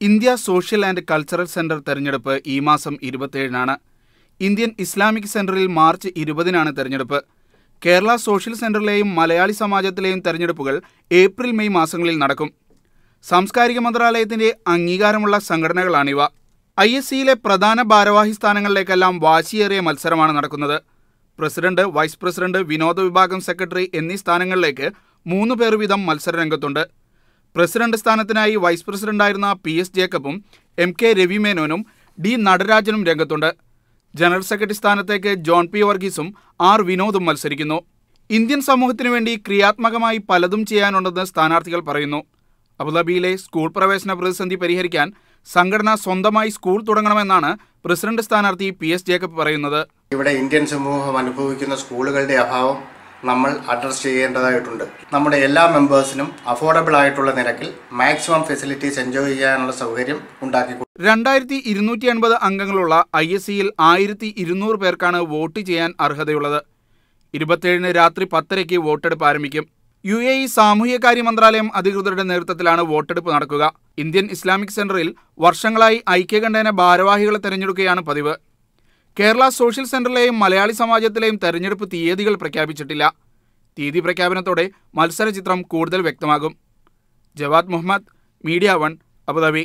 India social and cultural centre തെരഞ്ഞെടുപ്പ് ഈ മാസം 27-നാണ്. ഇന്ത്യൻ ഇസ്ലാമിക് സെന്ററിൽ മാർച്ച് 20-നാണ് തെരഞ്ഞെടുപ്പ്. കേരള സോഷ്യൽ സെന്ററിലെയും മലയാളി സമാജത്തിലെയും തെരഞ്ഞെടുപ്പുകൾ ഏപ്രിൽ മെയ് മാസങ്ങളിൽ നടക്കും. സാംസ്കാരിക മന്ത്രാലയത്തിന്റെ അംഗീകാരമുള്ള സംഘടനകളാണിവ. ISCയിലെ പ്രധാന ഭാരവാഹി സ്ഥാനങ്ങളിലേക്കെല്ലാം വാശിയേറിയ മത്സരമാണ് നടക്കുന്നത്. പ്രസിഡന്റ്, വൈസ് പ്രസിഡന്റ്, വിനോദ വിഭാഗം സെക്രട്ടറി എന്നീ സ്ഥാനങ്ങളിലേക്ക് 3 പേർ വീതം മത്സരരംഗത്തുണ്ട്. പ്രസിഡന്റ് സ്ഥാനത്തിനായി വൈസ് പ്രസിഡന്റായിരുന്ന PS ജേക്കബും MK രവി മേനോനും D നടരാജനും രംഗത്തുണ്ട്. ജനറൽ സെക്രട്ടറി സ്ഥാനത്തേക്ക് ജോൺ P വർഗീസും R വിനോദും മത്സരിക്കുന്നു. ഇന്ത്യൻ സമൂഹത്തിനു വേണ്ടി ക്രിയാത്മകമായി പലതും ചെയ്യാനുണ്ടെന്ന് സ്ഥാനാർത്ഥികൾ പറയുന്നു. അബുദാബിയിലെ സ്കൂൾ പ്രവേശന പ്രതിസന്ധി പരിഹരിക്കാൻ സംഘടന സ്വന്തമായി സ്കൂൾ തുടങ്ങണമെന്നാണ് പ്രസിഡന്റ് സ്ഥാനാർത്ഥി PS ജേക്കബ് പറയുന്നത്. ഇവിടെ ഇന്ത്യൻ സമൂഹം അനുഭവിക്കുന്ന സ്കൂളുകളുടെ അഭാവം നമ്മൾ അഡ്രസ് ചെയ്യേണ്ടതായിട്ടുണ്ട്. നമ്മുടെ എല്ലാ മെമ്പേഴ്സിനും അഫോർഡബിൾ ആയിട്ടുള്ള നിരക്കിൽ മാക്സിമം ഫെസിലിറ്റീസ് എൻജോയ് ചെയ്യാനുള്ള സൗകര്യം ഉണ്ടാക്കി. 2250 അംഗങ്ങളുള്ള ISCയിൽ 1200 പേർക്കാണ് വോട്ട് ചെയ്യാൻ അർഹതയുള്ളത്. 27-ന് രാത്രി 10:30-ക്ക് വോട്ടെടുപ്പ് ആരംഭിക്കും. UAE സാമൂഹ്യകാര്യ മന്ത്രാലയം അധികൃതരുടെ നേതൃത്വത്തിലാണ് വോട്ടെടുപ്പ് നടക്കുക. ഇന്ത്യൻ ഇസ്ലാമിക് സെന്ററിൽ വർഷങ്ങളായി ഐക്യകണ്ഠേന ഭാരവാഹികളെ തെരഞ്ഞെടുക്കുകയാണ് പതിവ്. കേരള സോഷ്യൽ സെന്ററിലെയും മലയാളി സമാജത്തിലെയും തെരഞ്ഞെടുപ്പ് തീയതികൾ പ്രഖ്യാപിച്ചിട്ടില്ല. തീയതി പ്രഖ്യാപനത്തോടെ മത്സരചിത്രം കൂടുതൽ വ്യക്തമാകും. Jawad Muhammad, media 1, Abu Dhabi.